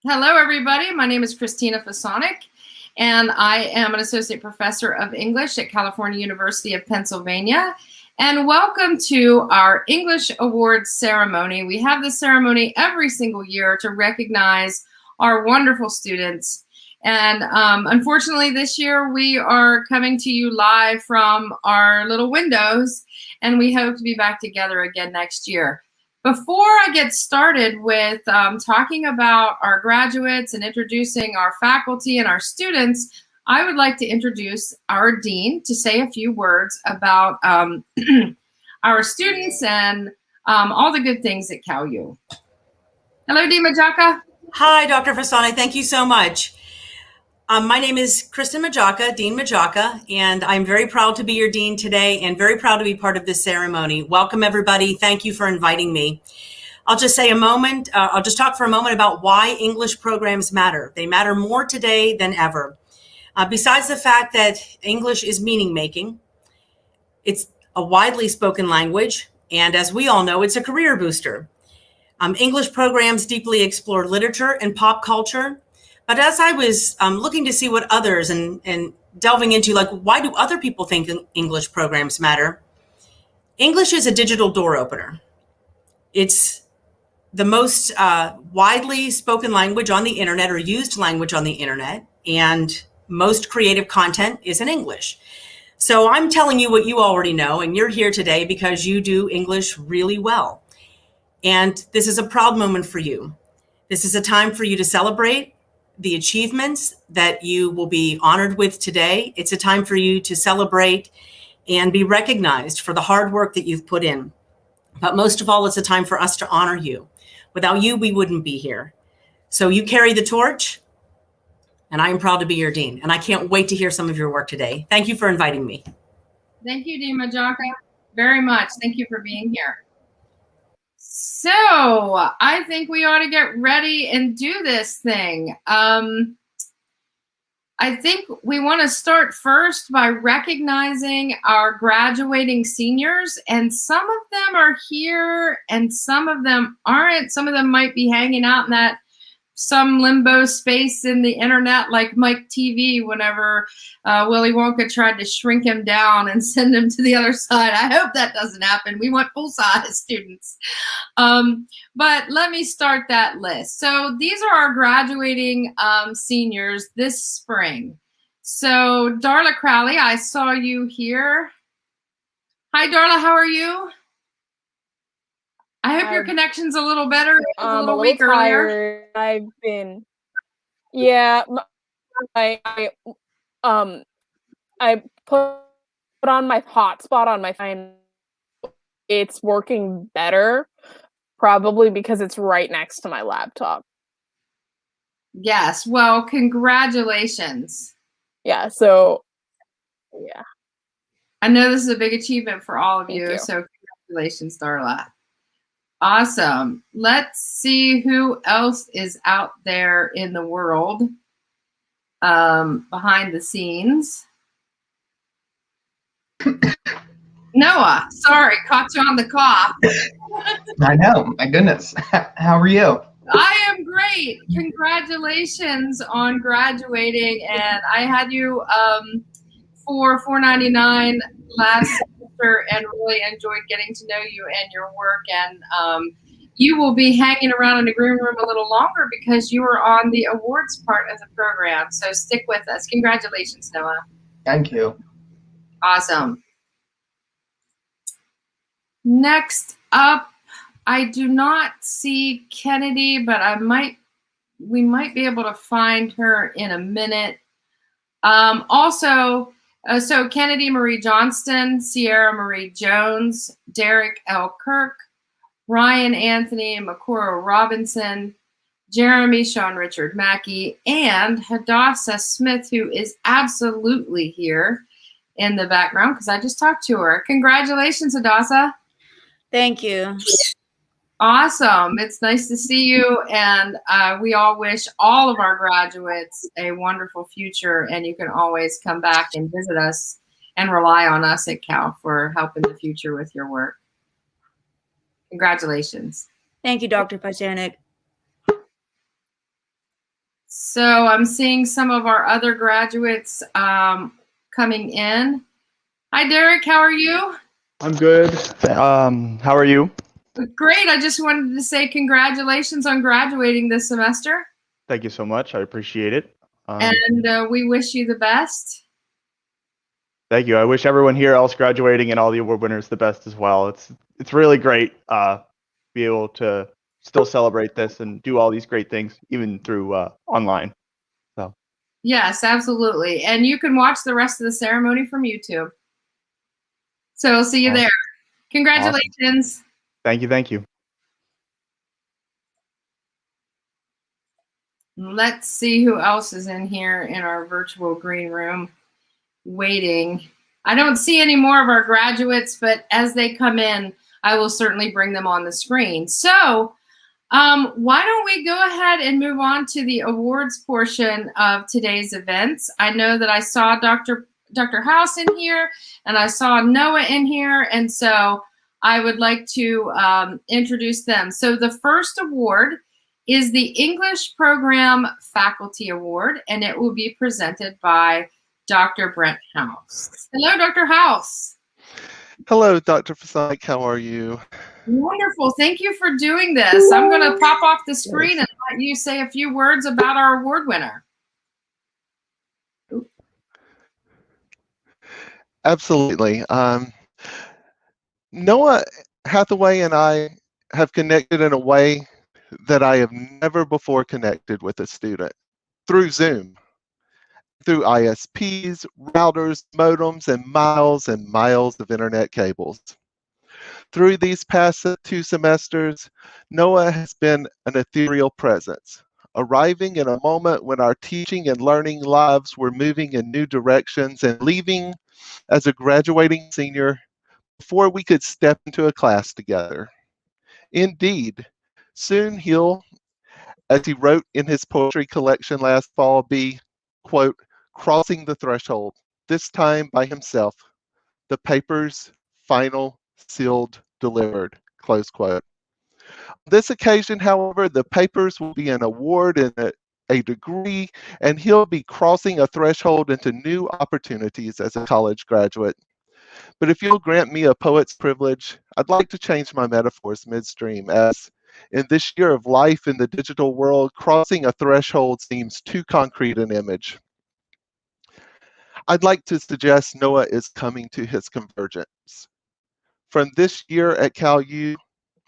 Hello, everybody. My name is Christina Fasonic, and I am an associate professor of English at California University of Pennsylvania. And welcome to our English Awards ceremony. We have this ceremony every single year to recognize our wonderful students. And unfortunately, this year we are coming to you live from our little windows, and we hope to be back together again next year. Before I get started with talking about our graduates and introducing our faculty and our students, I would like to introduce our dean to say a few words about our students and all the good things at Calu. Hello, Dean Majaka. Hi, Dr. Fasani. Thank you so much. My name is Kristen Majaka, Dean Majaka, and I'm very proud to be your dean today and very proud to be part of this ceremony. Welcome, everybody. Thank you for inviting me. I'll just say I'll just talk for a moment about why English programs matter. They matter more today than ever. Besides the fact that English is meaning-making, it's a widely spoken language, and as we all know, it's a career booster. English programs deeply explore literature and pop culture. But as I was looking to see what others and delving into, like, why do other people think English programs matter? English is a digital door opener. It's the most widely spoken language on the internet or used language on the internet, and most creative content is in English. So I'm telling you what you already know, and you're here today because you do English really well. And this is a proud moment for you. This is a time for you to celebrate the achievements that you will be honored with today. It's a time for you to celebrate and be recognized for the hard work that you've put in. But most of all, it's a time for us to honor you. Without you, we wouldn't be here. So you carry the torch, and I am proud to be your dean. And I can't wait to hear some of your work today. Thank you for inviting me. Thank you, Dean Majaka, very much. Thank you for being here. So I think we ought to get ready and do this thing. I think we want to start first by recognizing our graduating seniors, and some of them are here and some of them aren't. Some of them might be hanging out in that some limbo space in the internet, like Mike TV, whenever Willy Wonka tried to shrink him down and send him to the other side. I hope that doesn't happen. We want full-size students. But let me start that list. So these are our graduating seniors this spring. So Darla Crowley, I saw you here. Hi, Darla, how are you? I hope your connection's a little better. It was a little weak earlier. I've been, yeah. I put on my hotspot on my phone. It's working better, probably because it's right next to my laptop. Yes. Well, congratulations. Yeah. So, yeah. I know this is a big achievement for all of Thank you. you. So congratulations, Darla. Awesome. Let's see who else is out there in the world behind the scenes. Noah, sorry, caught you on the cough. I know, my goodness. How are you? I am great. Congratulations on graduating. And I had you for $4.99 last semester and really enjoyed getting to know you and your work. And you will be hanging around in the green room a little longer because you are on the awards part of the program. So stick with us. Congratulations, Noah. Thank you. Awesome. Next up, I do not see Kennedy, but we might be able to find her in a minute. So Kennedy Marie Johnston, Sierra Marie Jones, Derek L. Kirk, Ryan Anthony Makuro Robinson, Jeremy Sean Richard Mackey, and Hadassah Smith, who is absolutely here in the background because I just talked to her. Congratulations, Hadassah. Thank you. Awesome. It's nice to see you. And we all wish all of our graduates a wonderful future. And you can always come back and visit us and rely on us at Cal for help in the future with your work. Congratulations. Thank you, Dr. Pachanik. So I'm seeing some of our other graduates coming in. Hi, Derek. How are you? I'm good. How are you? Great. I just wanted to say congratulations on graduating this semester. Thank you so much. I appreciate it. And we wish you the best. Thank you. I wish everyone here else graduating and all the award winners the best as well. It's really great be able to still celebrate this and do all these great things even through online. So yes, absolutely. And you can watch the rest of the ceremony from YouTube. So I'll see you there. Congratulations. Awesome. Thank you. Thank you. Let's see who else is in here in our virtual green room waiting. I don't see any more of our graduates, but as they come in, I will certainly bring them on the screen. So why don't we go ahead and move on to the awards portion of today's events. I know that I saw Dr. House in here, and I saw Noah in here, and so I would like to introduce them. So the first award is the English Program Faculty Award, and it will be presented by Dr. Brent House. Hello, Dr. House. Hello, Dr. Fasonic. How are you? Wonderful. Thank you for doing this. I'm going to pop off the screen and let you say a few words about our award winner. Absolutely. Noah Hathaway and I have connected in a way that I have never before connected with a student, through Zoom, through ISPs, routers, modems, and miles of internet cables. Through these past 2 semesters, Noah has been an ethereal presence, arriving in a moment when our teaching and learning lives were moving in new directions and leaving as a graduating senior before we could step into a class together. Indeed, soon he'll, as he wrote in his poetry collection last fall, be, quote, crossing the threshold, this time by himself, the papers final, sealed, delivered, close quote. On this occasion, however, the papers will be an award and a degree, and he'll be crossing a threshold into new opportunities as a college graduate. But if you'll grant me a poet's privilege, I'd like to change my metaphors midstream, as in this year of life in the digital world, crossing a threshold seems too concrete an image. I'd like to suggest Noah is coming to his convergence. From this year at Calu,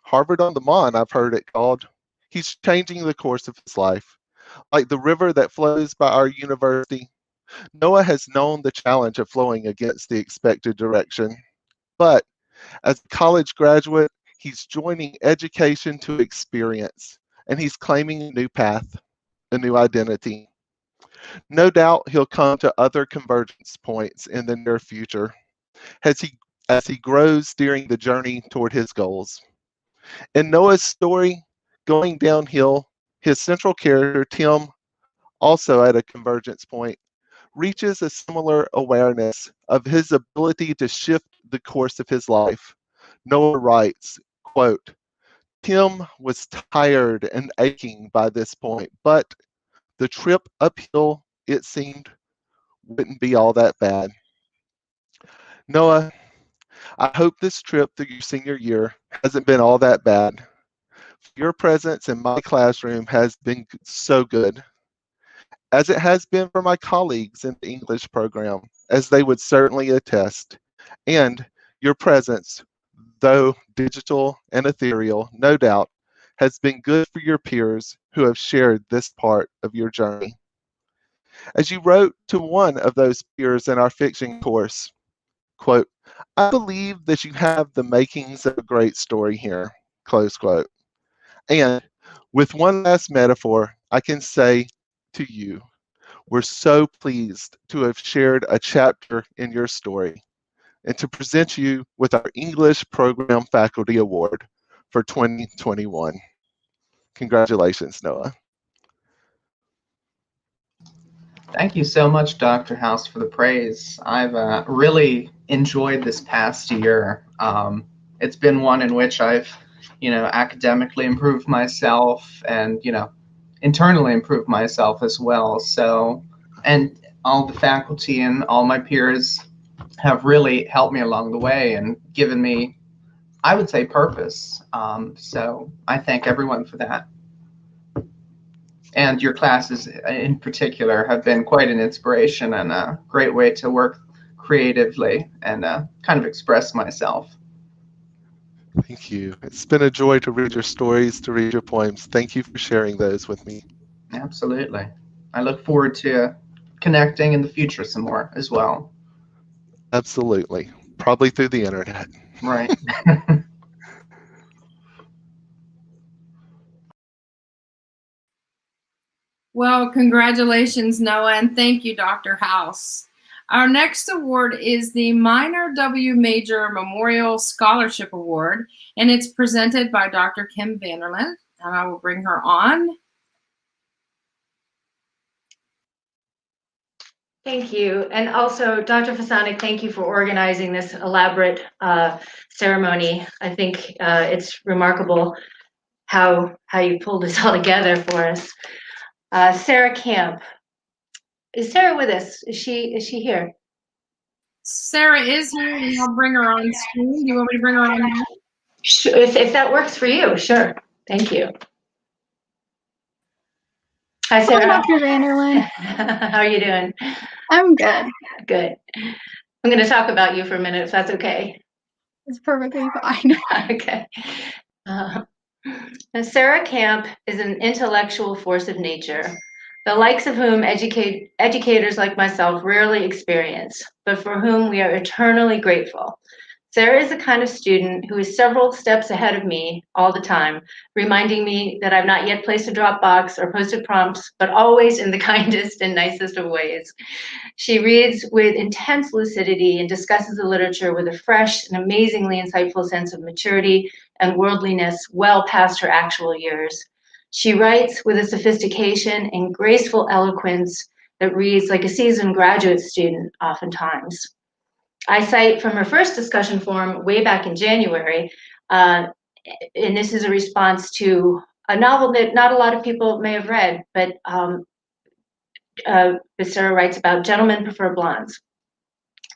Harvard on the Mon, I've heard it called, he's changing the course of his life. Like the river that flows by our university, Noah has known the challenge of flowing against the expected direction. But as a college graduate, he's joining education to experience, and he's claiming a new path, a new identity. No doubt he'll come to other convergence points in the near future as he grows during the journey toward his goals. In Noah's story, going downhill, his central character, Tim, also at a convergence point, reaches a similar awareness of his ability to shift the course of his life. Noah writes, quote, Tim was tired and aching by this point, but the trip uphill, it seemed, wouldn't be all that bad. Noah, I hope this trip through your senior year hasn't been all that bad. Your presence in my classroom has been so good, as it has been for my colleagues in the English program, as they would certainly attest. And your presence, though digital and ethereal, no doubt, has been good for your peers who have shared this part of your journey. As you wrote to one of those peers in our fiction course, quote, I believe that you have the makings of a great story here, close quote. And with one last metaphor, I can say to you, we're so pleased to have shared a chapter in your story and to present you with our English Program Faculty Award for 2021. Congratulations, Noah. Thank you so much, Dr. House, for the praise. I've really enjoyed this past year. It's been one in which I've, academically improved myself and, internally improve myself as well. So, and all the faculty and all my peers have really helped me along the way and given me, I would say, purpose. So I thank everyone for that. And your classes in particular have been quite an inspiration and a great way to work creatively and kind of express myself. Thank you. It's been a joy to read your stories, to read your poems. Thank you for sharing those with me. Absolutely. I look forward to connecting in the future some more as well. Absolutely. Probably through the internet. Right. Well, congratulations, Noah, and thank you, Dr. House. Our next award is the Minor W. Major Memorial Scholarship Award, and it's presented by Dr. Kim Vanderland, and I will bring her on. Thank you. And also, Dr. Fasonic, thank you for organizing this elaborate ceremony. I think it's remarkable how you pulled this all together for us. Sarah Camp. Is Sarah with us? Is she here? Sarah is here, and I'll bring her on screen. Do you want me to bring her on now? Sure, if that works for you, sure. Thank you. Hi, Sarah. Hello, Dr. Vanderland. How are you doing? I'm good. Good. I'm going to talk about you for a minute, if that's okay. It's perfectly fine. Okay. Now, Sarah Camp is an intellectual force of nature, the likes of whom educators like myself rarely experience, but for whom we are eternally grateful. Sarah is the kind of student who is several steps ahead of me all the time, reminding me that I've not yet placed a drop box or posted prompts, but always in the kindest and nicest of ways. She reads with intense lucidity and discusses the literature with a fresh and amazingly insightful sense of maturity and worldliness well past her actual years. She writes with a sophistication and graceful eloquence that reads like a seasoned graduate student oftentimes. I cite from her first discussion forum way back in January, and this is a response to a novel that not a lot of people may have read, but Sarah writes about Gentlemen Prefer Blondes.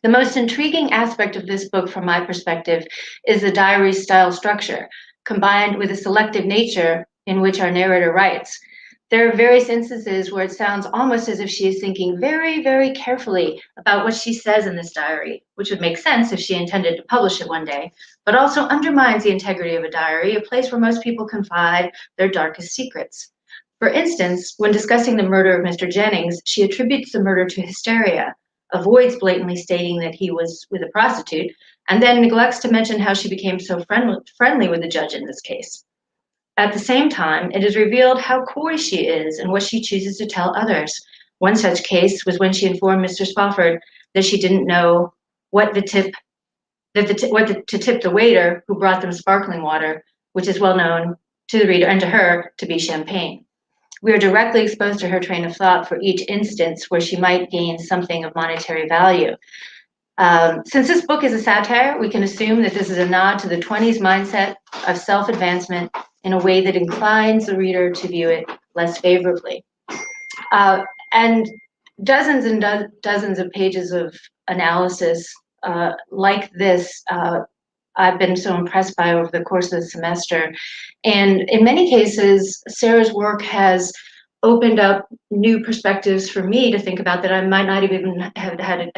The most intriguing aspect of this book, from my perspective, is the diary style structure, combined with the selective nature in which our narrator writes. There are various instances where it sounds almost as if she is thinking very, very carefully about what she says in this diary, which would make sense if she intended to publish it one day, but also undermines the integrity of a diary, a place where most people confide their darkest secrets. For instance, when discussing the murder of Mr. Jennings, she attributes the murder to hysteria, avoids blatantly stating that he was with a prostitute, and then neglects to mention how she became so friendly with the judge in this case. At the same time, it is revealed how coy she is and what she chooses to tell others. One such case was when she informed Mr. Spofford that she didn't know what to tip the waiter who brought them sparkling water, which is well known to the reader and to her to be champagne. We are directly exposed to her train of thought for each instance where she might gain something of monetary value. Since this book is a satire, we can assume that this is a nod to the 20s mindset of self-advancement in a way that inclines the reader to view it less favorably. And dozens and dozens of pages of analysis like this I've been so impressed by over the course of the semester. And in many cases, Sarah's work has opened up new perspectives for me to think about that I might not even have had,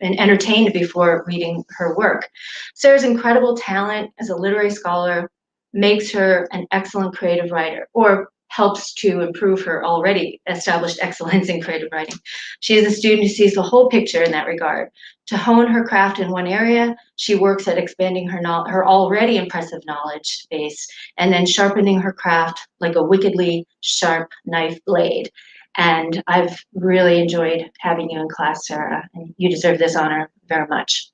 entertained before reading her work. Sarah's incredible talent as a literary scholar makes her an excellent creative writer, or helps to improve her already established excellence in creative writing. She is a student who sees the whole picture in that regard. To hone her craft in one area, she works at expanding her already impressive knowledge base and then sharpening her craft like a wickedly sharp knife blade. And I've really enjoyed having you in class, Sarah, and you deserve this honor very much.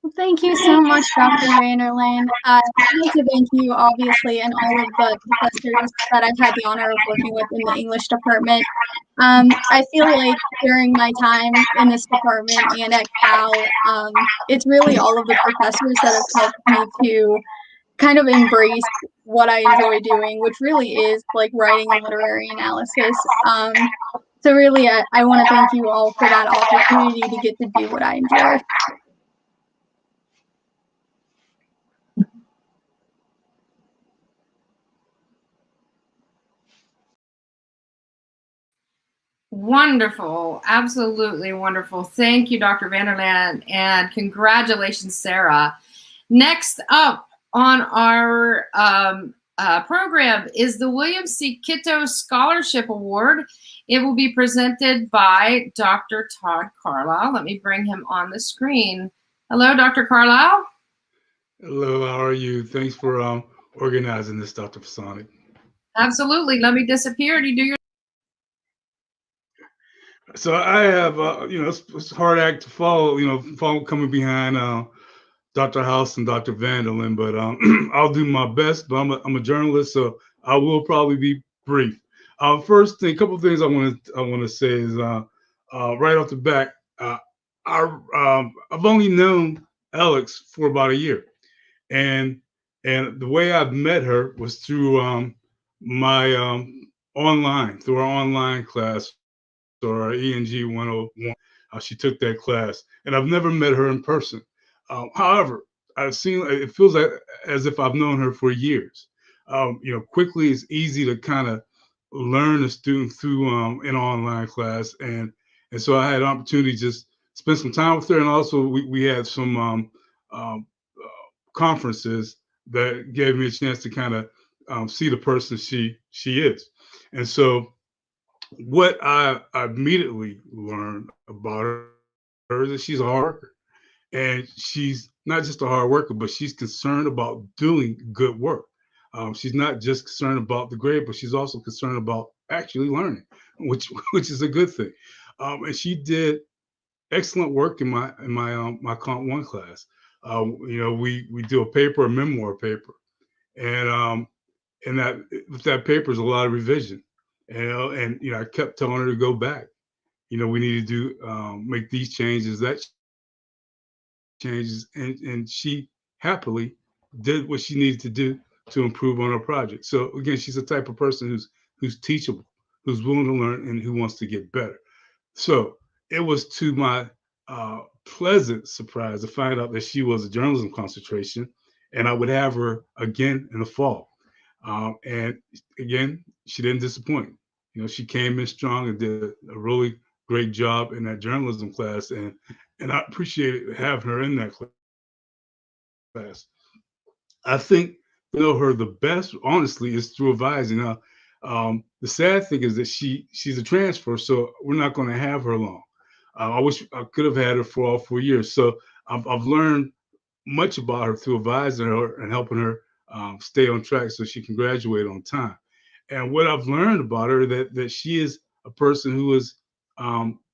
Well, thank you so much, Dr. Vanderland. I'd like to thank you, obviously, and all of the professors that I've had the honor of working with in the English department. I feel like during my time in this department and at Cal, it's really all of the professors that have helped me to kind of embraced what I enjoy doing, which really is like writing and literary analysis. So really, I want to thank you all for that opportunity to get to do what I enjoy. Wonderful. Absolutely wonderful. Thank you, Dr. Vanderland, and congratulations, Sarah. Next up on our program is the William C. Kitto Scholarship Award. It will be presented by Dr. Todd Carlyle. Let me bring him on the screen. Hello, Dr. Carlyle. Hello, how are you? Thanks for organizing this, Dr. Fasani. Absolutely. Let me disappear. You do your. So I have, it's a hard act to follow, coming behind Dr. House and Dr. Vanderlyn, but I'll do my best. But I'm a journalist, so I will probably be brief. First thing, a couple of things I want to say is right off the bat, I've only known Alex for about a year, and the way I've met her was through my through our online class, or our ENG 101. She took that class, and I've never met her in person. However, it feels like as if I've known her for years. Quickly, it's easy to kind of learn a student through an online class, and so I had an opportunity to just spend some time with her, and also we had some conferences that gave me a chance to kind of see the person she is, and so what I immediately learned about her is that she's a hard worker. And she's not just a hard worker, but she's concerned about doing good work. She's not just concerned about the grade, but she's also concerned about actually learning, which is a good thing. And she did excellent work in my Comp 1 class. We do a memoir paper, and with that paper is a lot of revision. And I kept telling her to go back. We need to do make these changes, that changes, and she happily did what she needed to do to improve on her project. So again, she's the type of person who's teachable, who's willing to learn, and who wants to get better. So it was to my pleasant surprise to find out that she was a journalism concentration, and I would have her again in the fall. And again, she didn't disappoint. She came in strong and did a really great job in that journalism class, and I appreciated having her in that class. I think to know her the best, honestly, is through advising. Now, the sad thing is that she's a transfer, so we're not going to have her long. I wish I could have had her for all 4 years. So I've learned much about her through advising her and helping her stay on track so she can graduate on time. And what I've learned about her that she is a person who is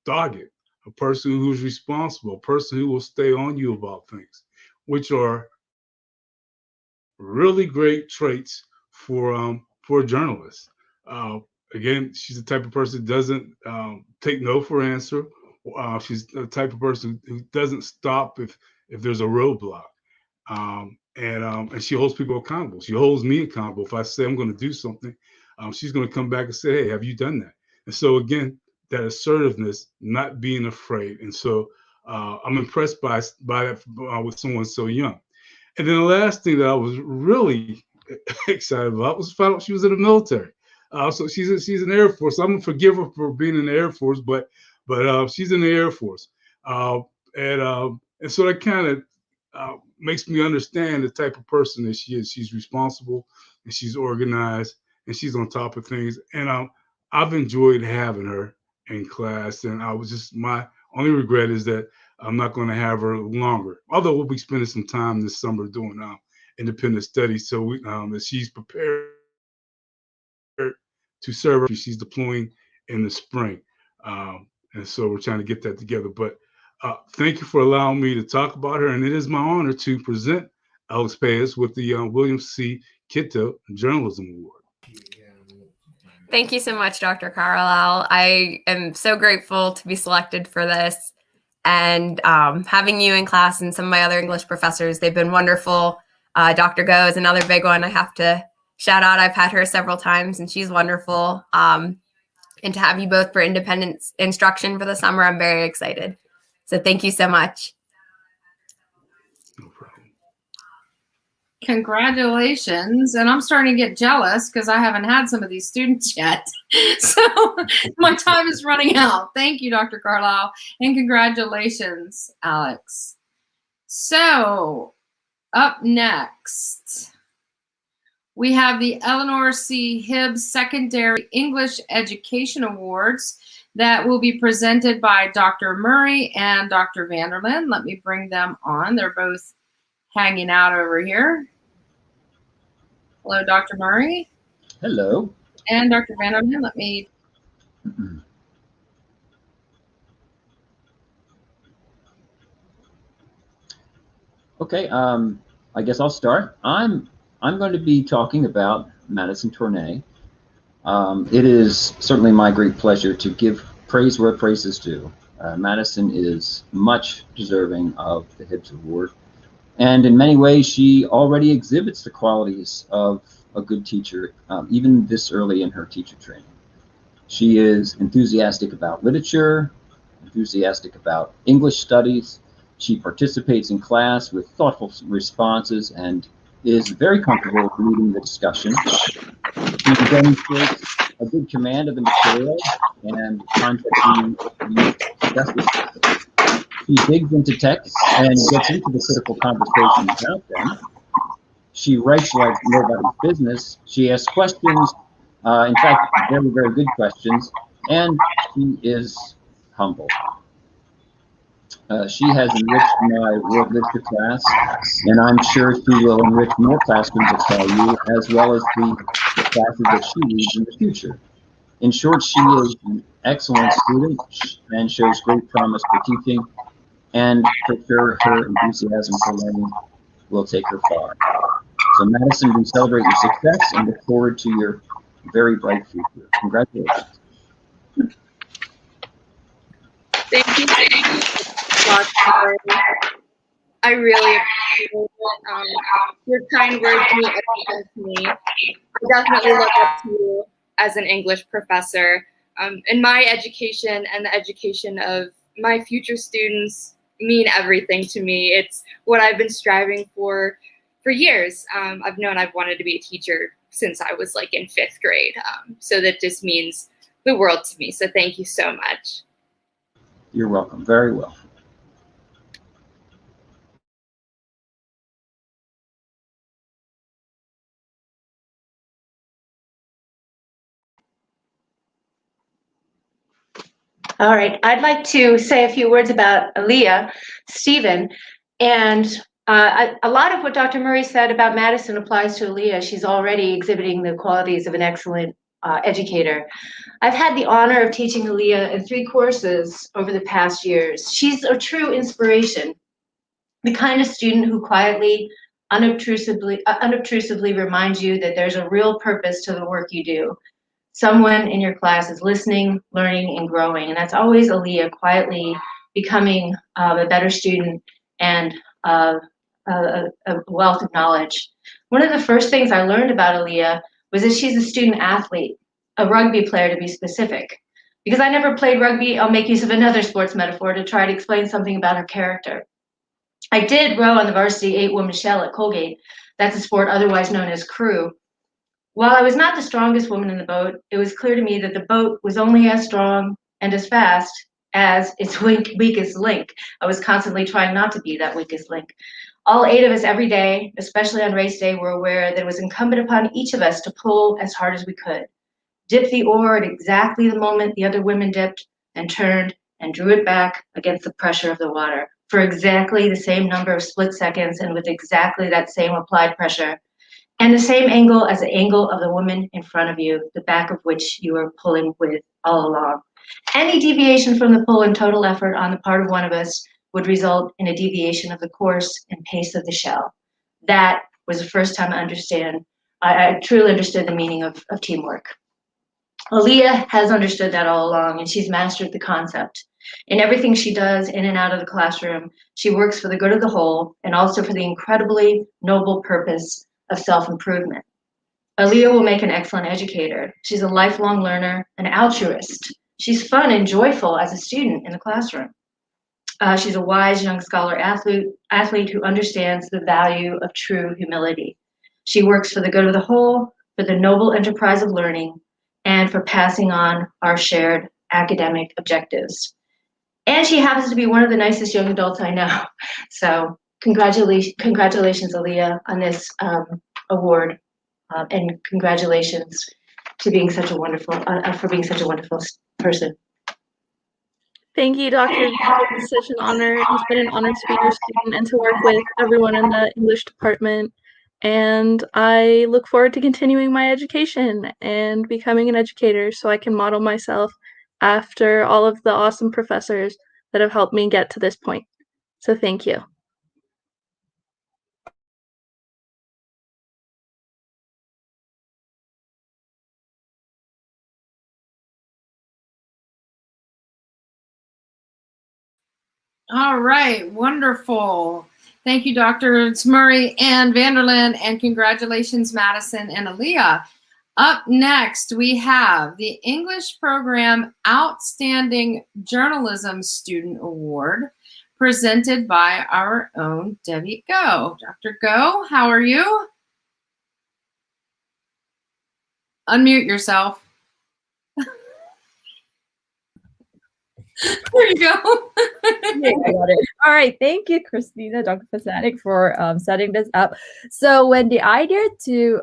dogged, a person who's responsible, a person who will stay on you about things, which are really great traits for a journalist. Again, she's the type of person who doesn't take no for an answer. She's the type of person who doesn't stop if there's a roadblock. And she holds people accountable. She holds me accountable. If I say I'm going to do something, she's going to come back and say, "Hey, have you done that?" And so again, that assertiveness, not being afraid. And so I'm impressed by that with someone so young. And then the last thing that I was really excited about was to find out she was in the military. So she's in the Air Force. I'm gonna forgive her for being in the Air Force, but she's in the Air Force, and so that kind of makes me understand the type of person that she is. She's responsible, and she's organized, and she's on top of things. And I've enjoyed having her in class. And my only regret is that I'm not going to have her longer. Although we'll be spending some time this summer doing independent studies, so that she's prepared to serve her. She's deploying in the spring, and so we're trying to get that together. But thank you for allowing me to talk about her, and it is my honor to present Alex Paez with the William C. Kitto Journalism Award. Thank you so much, Dr. Carlyle. I am so grateful to be selected for this. And having you in class and some of my other English professors, they've been wonderful. Dr. Go is another big one I have to shout out. I've had her several times and she's wonderful. And to have you both for independent instruction for the summer, I'm very excited. So thank you so much. No problem. Congratulations. And I'm starting to get jealous because I haven't had some of these students yet. So my time is running out. Thank you, Dr. Carlyle. And congratulations, Alex. So up next, we have the Eleanor C. Hibbs Secondary English Education Awards that will be presented by Dr. Murray and Dr. Vanderlyn. Let me bring them on. They're both hanging out over here. Hello, Dr. Murray. Hello. And Dr. Vanderlyn, let me. Okay, I guess I'll start. I'm going to be talking about Madison Tournay. It is certainly my great pleasure to give praise where praise is due. Madison is much deserving of the Hibbs Award, and in many ways she already exhibits the qualities of a good teacher, even this early in her teacher training. She is enthusiastic about literature, enthusiastic about English studies. She participates in class with thoughtful responses and is very comfortable leading the discussion. She demonstrates a good command of the material and context justice. She digs into texts and gets into the critical conversation about them. She writes like nobody's business. She asks questions, in fact, very, very good questions, and she is humble. She has enriched my world literature class, and I'm sure she will enrich more classrooms at Calu, as well as the classes that she leads in the future. In short, she is an excellent student and shows great promise for teaching, and for sure her enthusiasm for learning will take her far. So Madison, we celebrate your success and look forward to your very bright future. Congratulations. Thank you so much. I really appreciate your kind words mean everything to me. I definitely look up to you as an English professor. And my education and the education of my future students mean everything to me. It's what I've been striving for years. I've known I've wanted to be a teacher since I was like in 5th grade. So that just means the world to me. So thank you so much. You're welcome. Very well. All right, I'd like to say a few words about Aaliyah, Stephen, and a lot of what Dr. Murray said about Madison applies to Aaliyah. She's already exhibiting the qualities of an excellent educator. I've had the honor of teaching Aaliyah in 3 courses over the past years. She's a true inspiration, the kind of student who quietly, unobtrusively reminds you that there's a real purpose to the work you do. Someone in your class is listening, learning, and growing. And that's always Aaliyah quietly becoming a better student and a wealth of knowledge. One of the first things I learned about Aaliyah was that she's a student athlete, a rugby player to be specific. Because I never played rugby, I'll make use of another sports metaphor to try to explain something about her character. I did row on the varsity 8-woman shell at Colgate. That's a sport otherwise known as crew. While I was not the strongest woman in the boat, it was clear to me that the boat was only as strong and as fast as its weakest link. I was constantly trying not to be that weakest link. All 8 of us every day, especially on race day, were aware that it was incumbent upon each of us to pull as hard as we could. Dip the oar at exactly the moment the other women dipped, and turned and drew it back against the pressure of the water for exactly the same number of split seconds and with exactly that same applied pressure. And the same angle as the angle of the woman in front of you, the back of which you were pulling with all along. Any deviation from the pull and total effort on the part of one of us would result in a deviation of the course and pace of the shell. That was the first time I truly understood the meaning of teamwork. Aaliyah has understood that all along, and she's mastered the concept. In everything she does in and out of the classroom, she works for the good of the whole and also for the incredibly noble purpose of self-improvement. Aaliyah will make an excellent educator. She's a lifelong learner, an altruist. She's fun and joyful as a student in the classroom. She's a wise young scholar athlete who understands the value of true humility. She works for the good of the whole, for the noble enterprise of learning, and for passing on our shared academic objectives. And she happens to be one of the nicest young adults I know. So congratulations, Aaliyah, on this award, and congratulations to being such a wonderful, for being such a wonderful person. Thank you, Dr. It's such an honor. It's been an honor to be your student and to work with everyone in the English department. And I look forward to continuing my education and becoming an educator so I can model myself after all of the awesome professors that have helped me get to this point. So thank you. All right, wonderful. Thank you, Dr. Murray and Vanderlyn, and congratulations, Madison and Aaliyah. Up next, we have the English Program Outstanding Journalism Student Award, presented by our own Debbie Go. Dr. Go, how are you? Unmute yourself. There you go. Yeah, I got it. All right. Thank you, Christina, Dr. Fasanik, for setting this up. So when the idea to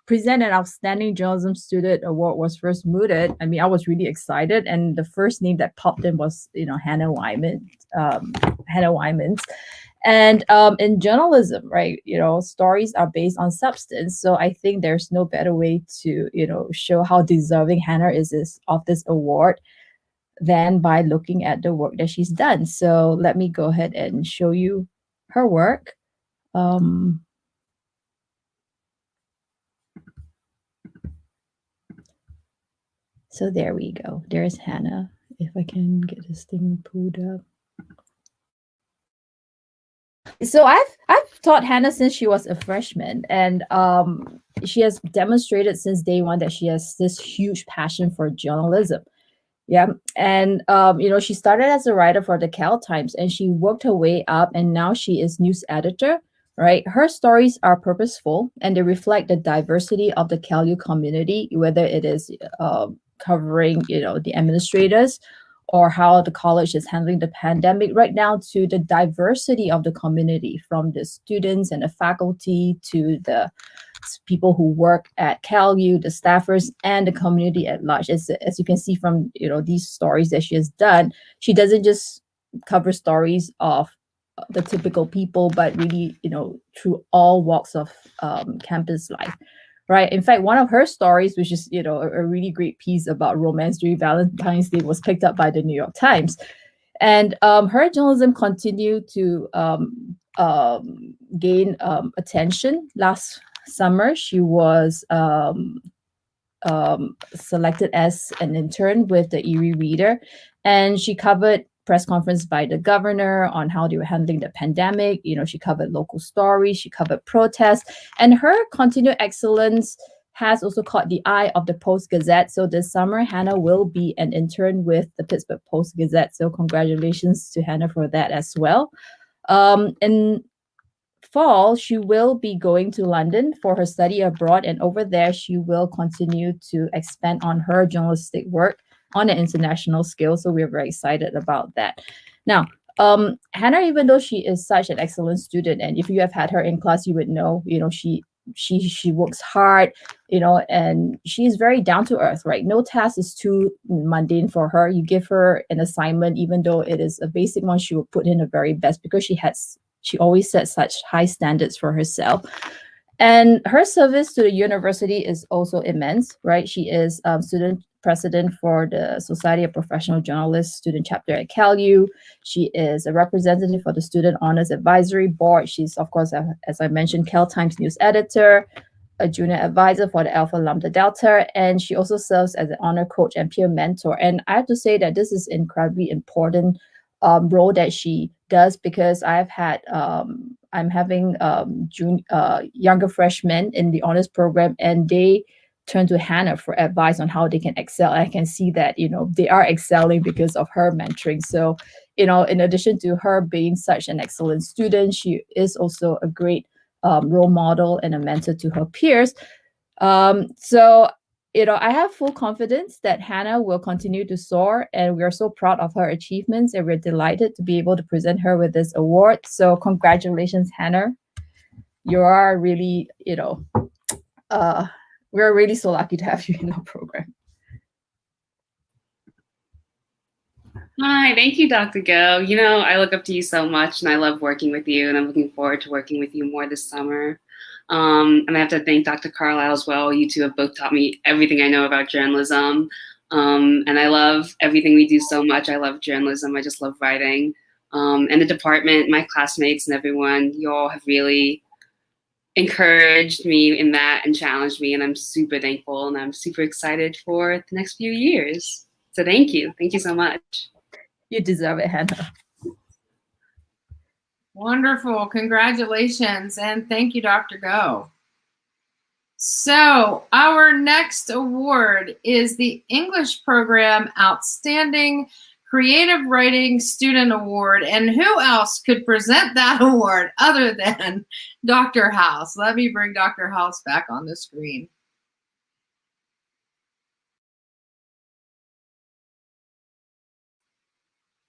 present an Outstanding Journalism Student Award was first mooted, I mean, I was really excited. And the first name that popped in was, Hannah Wyman. And in journalism, right, stories are based on substance. So I think there's no better way to, show how deserving Hannah is of this award than by looking at the work that she's done. So let me go ahead and show you her work. So there we go. There's Hannah. If I can get this thing pulled up. So I've taught Hannah since she was a freshman, and she has demonstrated since day one that she has this huge passion for journalism. Yeah. And, she started as a writer for the Cal Times, and she worked her way up, and now she is news editor, right? Her stories are purposeful, and they reflect the diversity of the Calu community, whether it is covering, the administrators or how the college is handling the pandemic, right now to the diversity of the community, from the students and the faculty to the people who work at Calu, the staffers, and the community at large. As you can see from these stories that she has done, she doesn't just cover stories of the typical people, but really through all walks of campus life. Right. In fact, one of her stories, which is a really great piece about romance during Valentine's Day, was picked up by the New York Times. And her journalism continued to gain attention. Last summer, she was selected as an intern with the Erie Reader, and she covered press conference by the governor on how they were handling the pandemic. She covered local stories, she covered protests, and her continued excellence has also caught the eye of the Post-Gazette. So this summer, Hannah will be an intern with the Pittsburgh Post-Gazette. So congratulations to Hannah for that as well. In fall, she will be going to London for her study abroad, and over there, she will continue to expand on her journalistic work on an international scale. So we're very excited about that. Now, Hannah, even though she is such an excellent student, and if you have had her in class, you would know, she works hard, and she's very down to earth, right? No task is too mundane for her. You give her an assignment, even though it is a basic one, she will put in her very best, because she always sets such high standards for herself. And her service to the university is also immense, right? She is student president for the Society of Professional Journalists student chapter at Calu. She is a representative for the Student Honors Advisory Board. She's, of course, as I mentioned, Cal Times news editor, a junior advisor for the Alpha Lambda Delta, and she also serves as an honor coach and peer mentor. And I have to say that this is incredibly important role that she does, because I'm having younger freshmen in the honors program, and they turn to Hannah for advice on how they can excel. I can see that, they are excelling because of her mentoring. So, in addition to her being such an excellent student, she is also a great role model and a mentor to her peers. So, I have full confidence that Hannah will continue to soar, and we are so proud of her achievements, and we're delighted to be able to present her with this award. So congratulations, Hannah. You are really, we're really so lucky to have you in our program. Hi, thank you, Dr. Go. I look up to you so much, and I love working with you, and I'm looking forward to working with you more this summer. And I have to thank Dr. Carlyle as well. You two have both taught me everything I know about journalism. And I love everything we do so much. I love journalism. I just love writing. And the department, my classmates and everyone, you all have really encouraged me in that and challenged me. And I'm super thankful, and I'm super excited for the next few years. So thank you. Thank you so much. You deserve it, Hannah. Wonderful. Congratulations. And thank you, Dr. Go. So our next award is the English Program Outstanding Creative Writing Student Award. And who else could present that award other than Dr. House? Let me bring Dr. House back on the screen.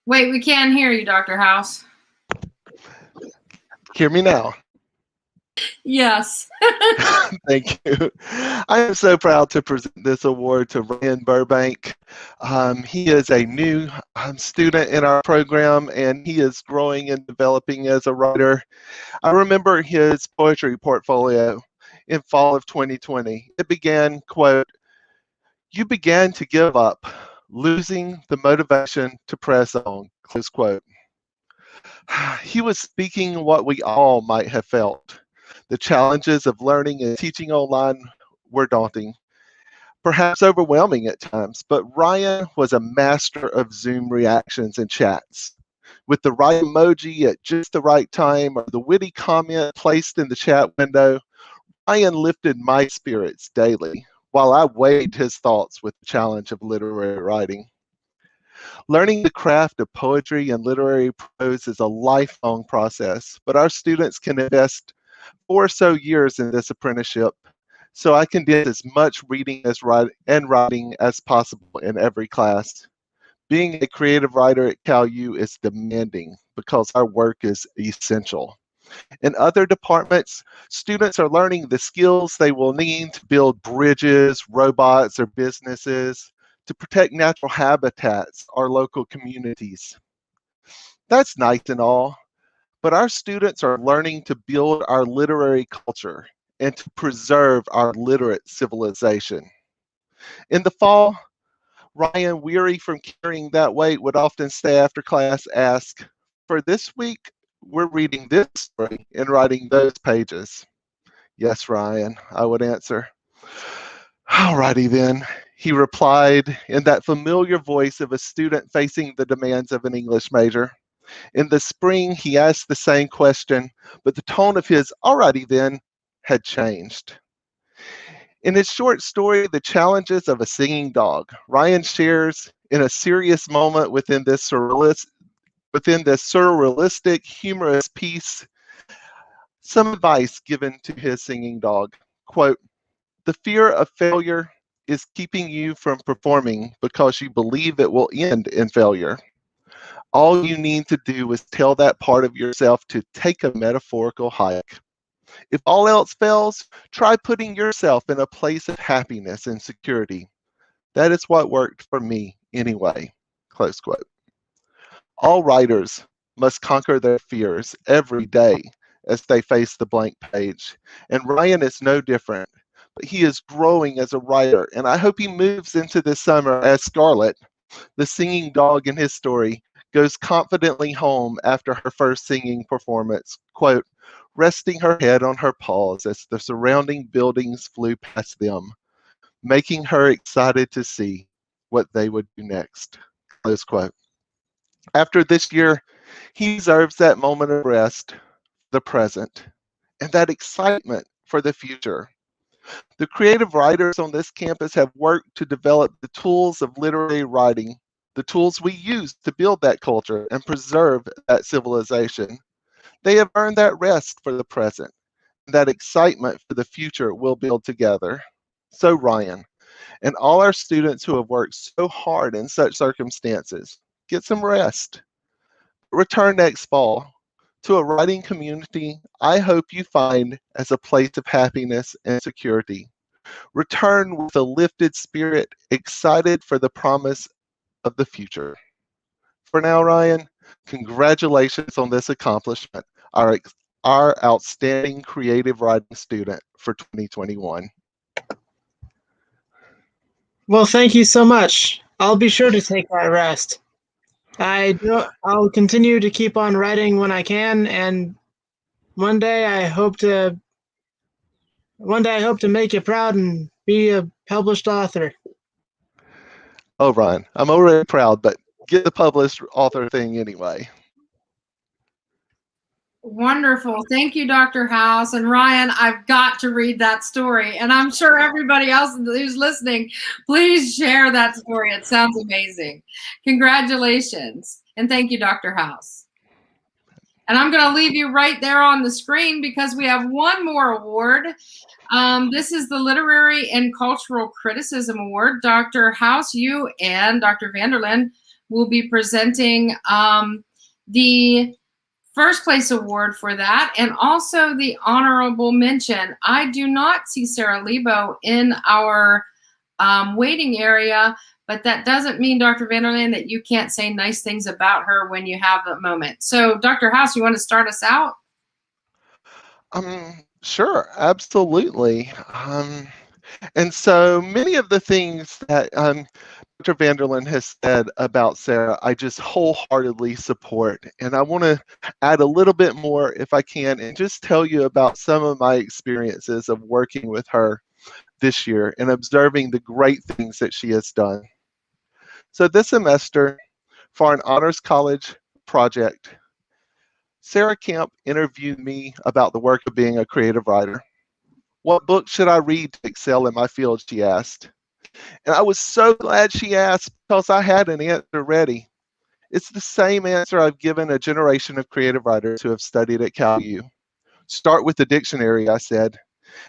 Wait, we can't hear you, Dr. House. Hear me now. Yes. Thank you. I am so proud to present this award to Ryan Burbank. He is a new student in our program, and he is growing and developing as a writer. I remember his poetry portfolio in fall of 2020. It began, quote, "You began to give up, losing the motivation to press on," close quote. He was speaking what we all might have felt. The challenges of learning and teaching online were daunting, perhaps overwhelming at times, but Ryan was a master of Zoom reactions and chats. With the right emoji at just the right time, or the witty comment placed in the chat window, Ryan lifted my spirits daily while I weighed his thoughts with the challenge of literary writing. Learning the craft of poetry and literary prose is a lifelong process, but our students can invest 4 or so years in this apprenticeship, so I condense as much reading and writing as possible in every class. Being a creative writer at Calu is demanding because our work is essential. In other departments, students are learning the skills they will need to build bridges, robots, or businesses, to protect natural habitats or local communities. That's nice and all, but our students are learning to build our literary culture and to preserve our literate civilization. In the fall, Ryan, weary from carrying that weight, would often stay after class, ask, "For this week, we're reading this story and writing those pages." "Yes, Ryan," I would answer. "Alrighty then," he replied in that familiar voice of a student facing the demands of an English major. In the spring, he asked the same question, but the tone of his "alrighty then" had changed. In his short story, The Challenges of a Singing Dog, Ryan shares, in a serious moment within this surrealistic, humorous piece, some advice given to his singing dog. Quote, "The fear of failure is keeping you from performing because you believe it will end in failure. All you need to do is tell that part of yourself to take a metaphorical hike. If all else fails, try putting yourself in a place of happiness and security. That is what worked for me anyway." Close quote. All writers must conquer their fears every day as they face the blank page, and Ryan is no different. But he is growing as a writer, and I hope he moves into this summer as Scarlett, the singing dog in his story, goes confidently home after her first singing performance. Quote, resting her head on her paws as the surrounding buildings flew past them, making her excited to see what they would do next. Close quote. After this year, he deserves that moment of rest, the present, and that excitement for the future. The creative writers on this campus have worked to develop the tools of literary writing, the tools we use to build that culture and preserve that civilization. They have earned that rest for the present, and that excitement for the future we'll build together. So Ryan, and all our students who have worked so hard in such circumstances, get some rest. Return next fall to a writing community I hope you find as a place of happiness and security. Return with a lifted spirit, excited for the promise of the future. For now, Ryan, congratulations on this accomplishment, our outstanding creative writing student for 2021. Well, thank you so much. I'll be sure to take that rest. I'll continue to keep on writing when I can, and one day I hope to make you proud and be a published author. Oh, Ryan, I'm already proud, but get the published author thing anyway. Wonderful. Thank you, Dr. House. And Ryan, I've got to read that story. And I'm sure everybody else who's listening, please share that story. It sounds amazing. Congratulations. And thank you, Dr. House. And I'm going to leave you right there on the screen because we have one more award. This is the Literary and Cultural Criticism Award. Dr. House, you and Dr. Vanderlyn will be presenting the first place award for that, and also the honorable mention. I do not see Sarah Lebo in our waiting area, but that doesn't mean, Dr. Vanderlyn, that you can't say nice things about her when you have a moment. So, Dr. House, you want to start us out? Sure, absolutely. And so many of the things that Dr. Vanderlyn has said about Sarah, I just wholeheartedly support. And I want to add a little bit more, if I can, and just tell you about some of my experiences of working with her this year and observing the great things that she has done. So this semester, for an honors college project, Sarah Camp interviewed me about the work of being a creative writer. What book should I read to excel in my field, she asked. And I was so glad she asked because I had an answer ready. It's the same answer I've given a generation of creative writers who have studied at Calu. Start with the dictionary, I said.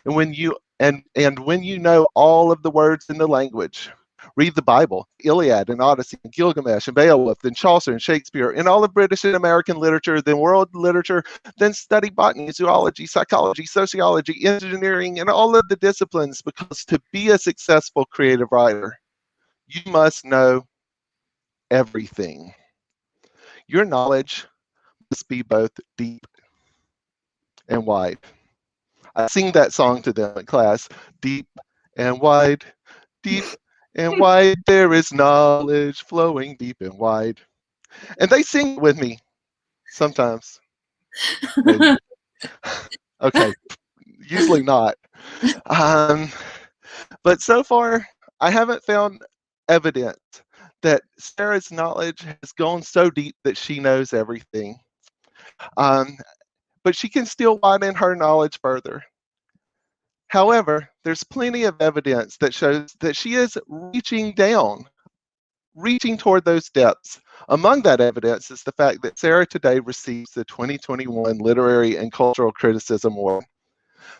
And when you know all of the words in the language, read the Bible, Iliad and Odyssey, and Gilgamesh and Beowulf, and Chaucer and Shakespeare, and all of British and American literature, then world literature, then study botany, zoology, psychology, sociology, engineering, and all of the disciplines, because to be a successful creative writer, you must know everything. Your knowledge must be both deep and wide. I sing that song to them in class, deep and wide, deep and wide, there is knowledge flowing deep and wide. And they sing with me sometimes. Okay, usually not. But so far, I haven't found evidence that Sarah's knowledge has gone so deep that she knows everything. But she can still widen her knowledge further. However, there's plenty of evidence that shows that she is reaching toward those depths. Among that evidence is the fact that Sarah today receives the 2021 Literary and Cultural Criticism Award.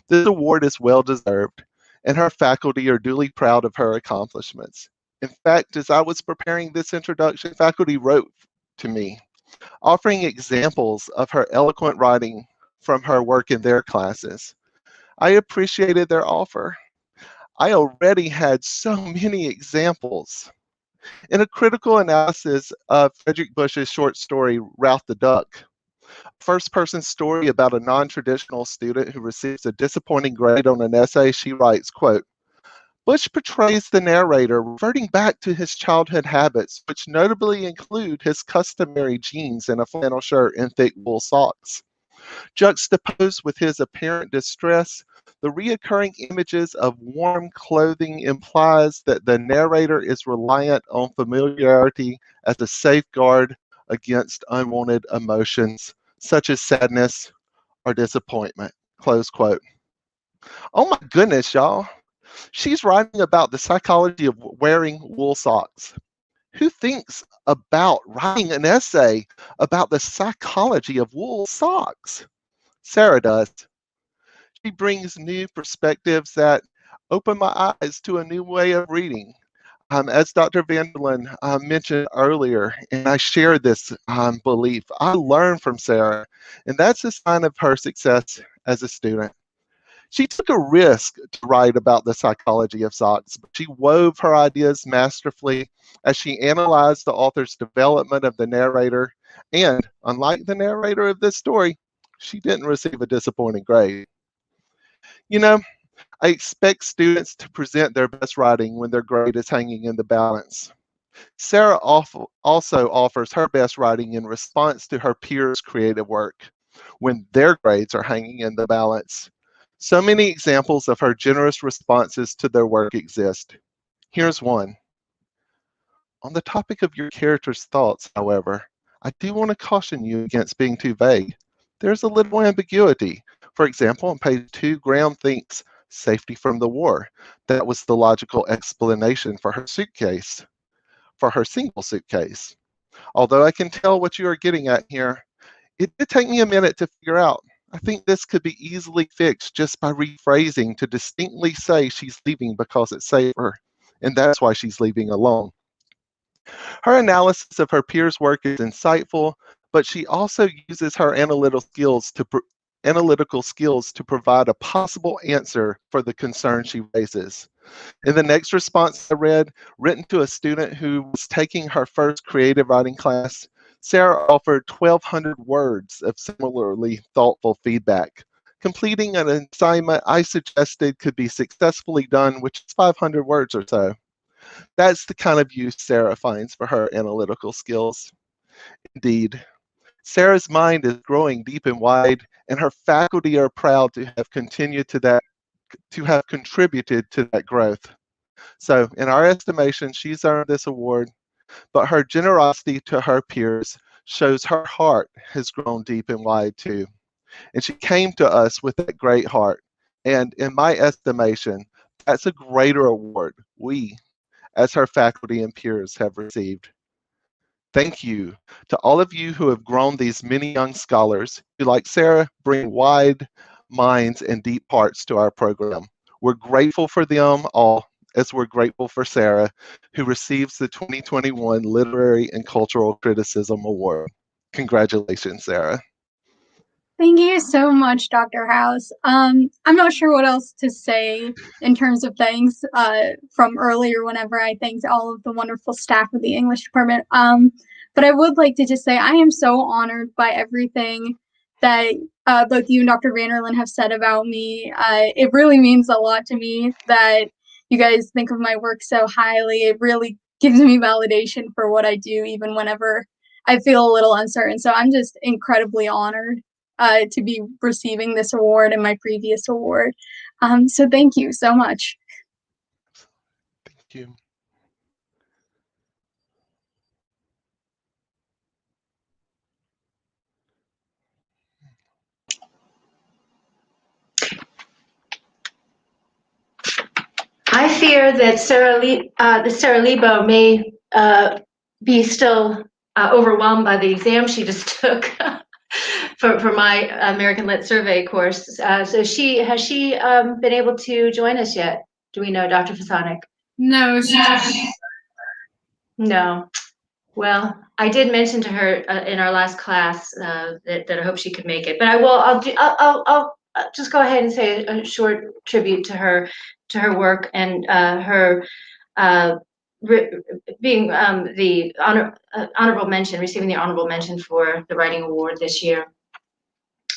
This award is well-deserved, and her faculty are duly proud of her accomplishments. In fact, as I was preparing this introduction, faculty wrote to me, offering examples of her eloquent writing from her work in their classes. I appreciated their offer. I already had so many examples. In a critical analysis of Frederick Bush's short story, Ralph the Duck, a first-person story about a non-traditional student who receives a disappointing grade on an essay, she writes, quote, Bush portrays the narrator reverting back to his childhood habits, which notably include his customary jeans and a flannel shirt and thick wool socks. Juxtaposed with his apparent distress, the reoccurring images of warm clothing implies that the narrator is reliant on familiarity as a safeguard against unwanted emotions, such as sadness or disappointment. Close quote. Oh my goodness, y'all. She's writing about the psychology of wearing wool socks. Who thinks about writing an essay about the psychology of wool socks? Sarah does. She brings new perspectives that open my eyes to a new way of reading. As Dr. Vanderlyn mentioned earlier, and I share this belief, I learn from Sarah, and that's a sign of her success as a student. She took a risk to write about the psychology of socks, but she wove her ideas masterfully as she analyzed the author's development of the narrator, and unlike the narrator of this story, she didn't receive a disappointing grade. You know, I expect students to present their best writing when their grade is hanging in the balance. Sarah also offers her best writing in response to her peers' creative work when their grades are hanging in the balance. So many examples of her generous responses to their work exist. Here's one. On the topic of your character's thoughts, however, I do want to caution you against being too vague. There's a little ambiguity. For example, on page 2, Graham thinks safety from the war. That was the logical explanation for her suitcase, for her single suitcase. Although I can tell what you are getting at here, it did take me a minute to figure out. I think this could be easily fixed just by rephrasing to distinctly say she's leaving because it's safer, and that's why she's leaving alone. Her analysis of her peers' work is insightful, but she also uses her analytical skills to provide a possible answer for the concern she raises. In the next response I read, written to a student who was taking her first creative writing class, Sarah offered 1,200 words of similarly thoughtful feedback, completing an assignment I suggested could be successfully done, which is 500 words or so. That's the kind of use Sarah finds for her analytical skills. Indeed, Sarah's mind is growing deep and wide, and her faculty are proud to have contributed to that growth. So, in our estimation, she's earned this award, but her generosity to her peers shows her heart has grown deep and wide too. And she came to us with that great heart. And in my estimation, that's a greater award we, as her faculty and peers, have received. Thank you to all of you who have grown these many young scholars who, like Sarah, bring wide minds and deep hearts to our program. We're grateful for them all, as we're grateful for Sarah, who receives the 2021 Literary and Cultural Criticism Award. Congratulations, Sarah. Thank you so much, Dr. House. I'm not sure what else to say in terms of thanks from earlier whenever I thanked all of the wonderful staff of the English department. But I would like to just say I am so honored by everything that both you and Dr. Vanderlyn have said about me. It really means a lot to me that you guys think of my work so highly. It really gives me validation for what I do, even whenever I feel a little uncertain. So I'm just incredibly honored to be receiving this award and my previous award. So thank you so much. Thank you. I fear that Sarah Lebo may be still overwhelmed by the exam she just took for my American Lit Survey course. So has she been able to join us yet? Do we know, Dr. Fasonic? No, No. Well, I did mention to her in our last class that I hope she could make it. But I'll just go ahead and say a short tribute to her work and her being the honorable mention, receiving the honorable mention for the writing award this year.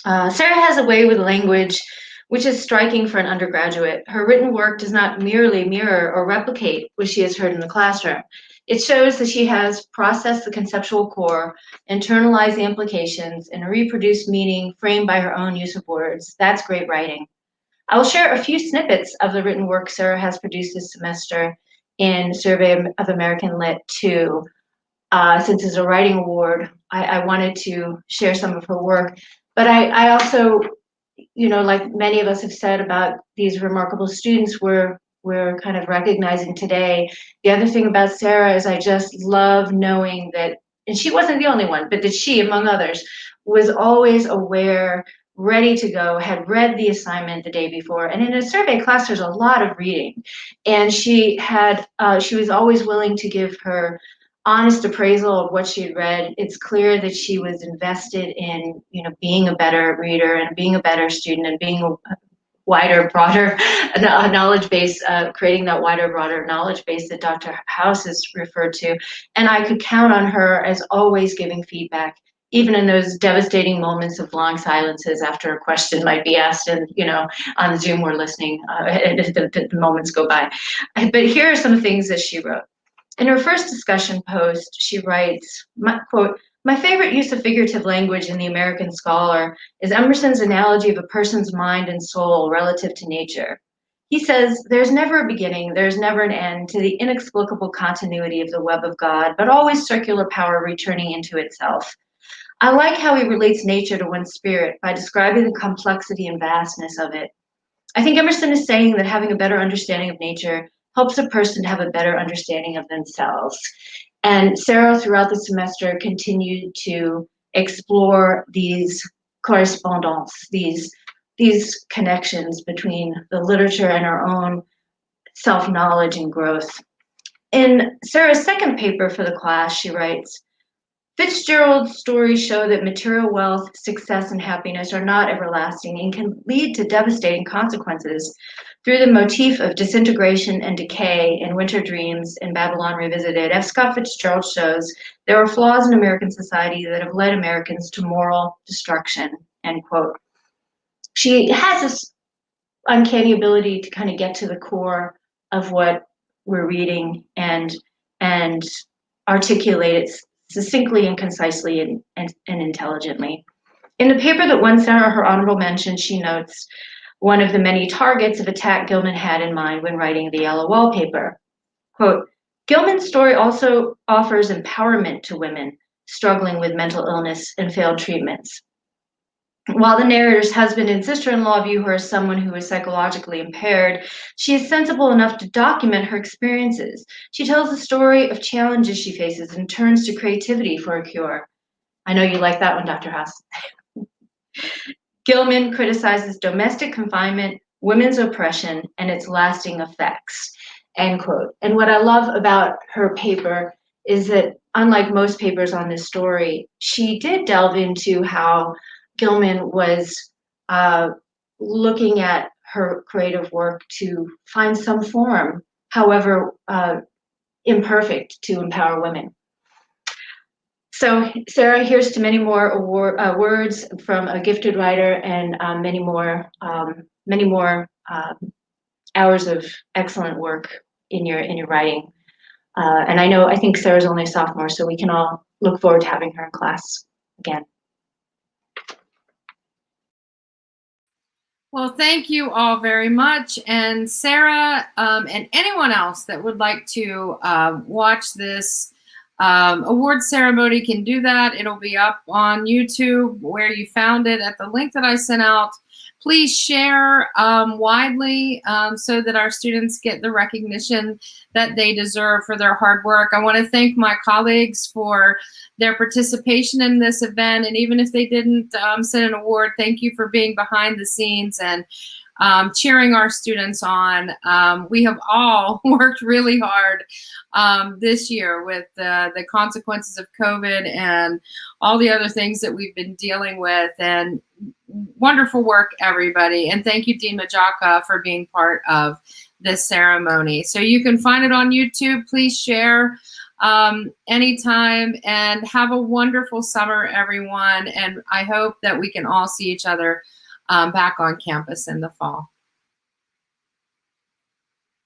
Sarah has a way with language which is striking for an undergraduate. Her written work does not merely mirror or replicate what she has heard in the classroom. It shows that she has processed the conceptual core, internalized the implications, and reproduced meaning framed by her own use of words. That's great writing. I will share a few snippets of the written work Sarah has produced this semester in Survey of American Lit 2. Since it's a writing award, I wanted to share some of her work. But I also, you know, like many of us have said about these remarkable students we're kind of recognizing today. The other thing about Sarah is I just love knowing that, and she wasn't the only one, but that she, among others, was always aware, ready to go, had read the assignment the day before. And in a survey class, there's a lot of reading. And she was always willing to give her honest appraisal of what she had read. It's clear that she was invested in, you know, being a better reader and being a better student and being a wider, broader knowledge base, creating that wider, broader knowledge base that Dr. House has referred to. And I could count on her as always giving feedback, even in those devastating moments of long silences after a question might be asked and, you know, on Zoom we're listening, and the moments go by. But here are some things that she wrote. In her first discussion post, she writes, quote, "My favorite use of figurative language in The American Scholar is Emerson's analogy of a person's mind and soul relative to nature. He says, there's never a beginning, there's never an end to the inexplicable continuity of the web of God, but always circular power returning into itself. I like how he relates nature to one's spirit by describing the complexity and vastness of it. I think Emerson is saying that having a better understanding of nature helps a person to have a better understanding of themselves." And Sarah, throughout the semester, continued to explore these correspondence, these connections between the literature and our own self-knowledge and growth. In Sarah's second paper for the class, she writes, "Fitzgerald's stories show that material wealth, success, and happiness are not everlasting and can lead to devastating consequences. Through the motif of disintegration and decay in Winter Dreams and Babylon Revisited, F. Scott Fitzgerald shows there are flaws in American society that have led Americans to moral destruction," end quote. She has this uncanny ability to kind of get to the core of what we're reading and articulate it succinctly and concisely and intelligently. In the paper that won Sarah her honorable mention, she notes one of the many targets of attack Gilman had in mind when writing the Yellow Wallpaper. Quote, "Gilman's story also offers empowerment to women struggling with mental illness and failed treatments. While the narrator's husband and sister-in-law view her as someone who is psychologically impaired, she is sensible enough to document her experiences. She tells the story of challenges she faces and turns to creativity for a cure." I know you like that one, Dr. Haas. Gilman criticizes domestic confinement, women's oppression, and its lasting effects, end quote. And what I love about her paper is that, unlike most papers on this story, she did delve into how Gilman was looking at her creative work to find some form, however imperfect, to empower women. So, Sarah, here's to many more words from a gifted writer and many more hours of excellent work in your writing. And I think Sarah's only a sophomore, so we can all look forward to having her in class again. Well, thank you all very much. And Sarah, and anyone else that would like to watch this award ceremony can do that. It'll be up on YouTube where you found it at the link that I sent out. Please share widely so that our students get the recognition that they deserve for their hard work. I want to thank my colleagues for their participation in this event. And even if they didn't send an award, thank you for being behind the scenes and cheering our students on. We have all worked really hard this year with the consequences of COVID and all the other things that we've been dealing with. And wonderful work, everybody. And thank you, Dean Majaka, for being part of this ceremony. So you can find it on YouTube. Please share anytime, and have a wonderful summer, everyone. And I hope that we can all see each other back on campus in the fall.